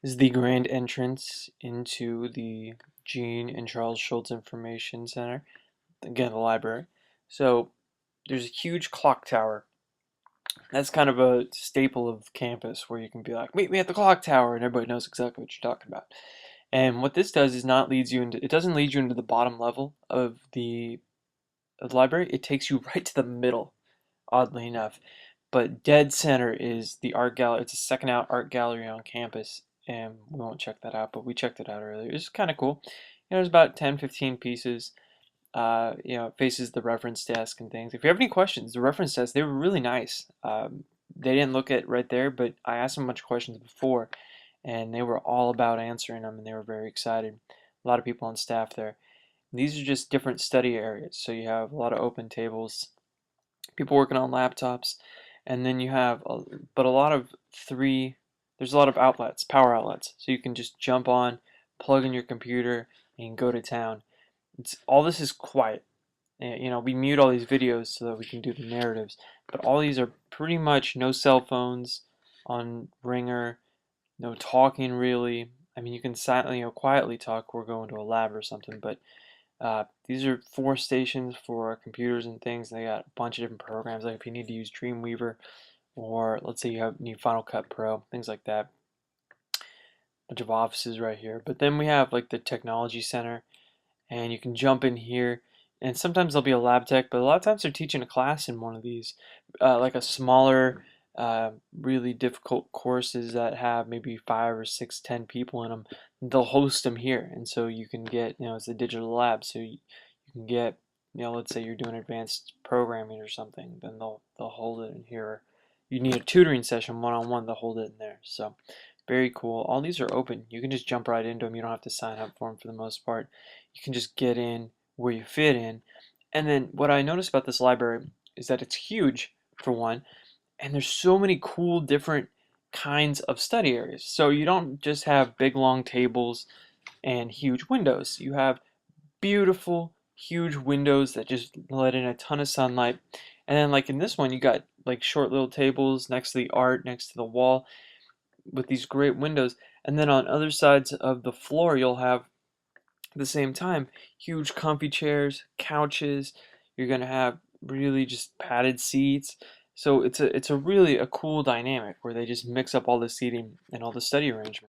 Is the grand entrance into the Gene and Charles Schultz Information Center, again, the library. So there's a huge clock tower. That's kind of a staple of campus where you can be like, meet me at the clock tower, and everybody knows exactly what you're talking about. And what this does is not leads you into, it doesn't lead you into the bottom level of the library. It takes you right to the middle, oddly enough. But dead center is the art gallery. It's a second out art gallery on campus, and we won't check that out, but we checked it out earlier. It's kind of cool. There's about 10, 15 pieces. It faces the reference desk and things. If you have any questions, the reference desk, they were really nice. They didn't look at right there, but I asked them a bunch of questions before, and they were all about answering them, and they were very excited. A lot of people on staff there. These are just different study areas. So you have a lot of open tables, people working on laptops, and then you have, but a lot of there's a lot of outlets, power outlets. So you can just jump on, plug in your computer, and go to town. All this is quiet. We mute all these videos so that we can do the narratives, but all these are pretty much no cell phones on ringer, no talking really. I mean, you can silently, quietly talk or go into a lab or something, but these are 4 stations for computers and things. They got a bunch of different programs, like if you need to use Dreamweaver, or let's say you need Final Cut Pro, things like that. Bunch of offices right here. But then we have like the technology center, and you can jump in here. And sometimes there'll be a lab tech, but a lot of times they're teaching a class in one of these, like a smaller, really difficult courses that have maybe 5 or 6, 10 people in them. They'll host them here, and so you can get, it's a digital lab, so you can get, let's say you're doing advanced programming or something, then they'll hold it in here. You need a tutoring session one-on-one, they'll hold it in there. So very cool. All these are open. You can just jump right into them. You don't have to sign up for them for the most part. You can just get in where you fit in. And then what I noticed about this library is that it's huge, for one, and there's so many cool different kinds of study areas. So you don't just have big long tables and huge windows. You have beautiful huge windows that just let in a ton of sunlight. And then like in this one you got like short little tables next to the art, next to the wall, with these great windows. And then on other sides of the floor you'll have at the same time huge comfy chairs, couches. You're gonna have really just padded seats. So it's a really a cool dynamic where they just mix up all the seating and all the study arrangements.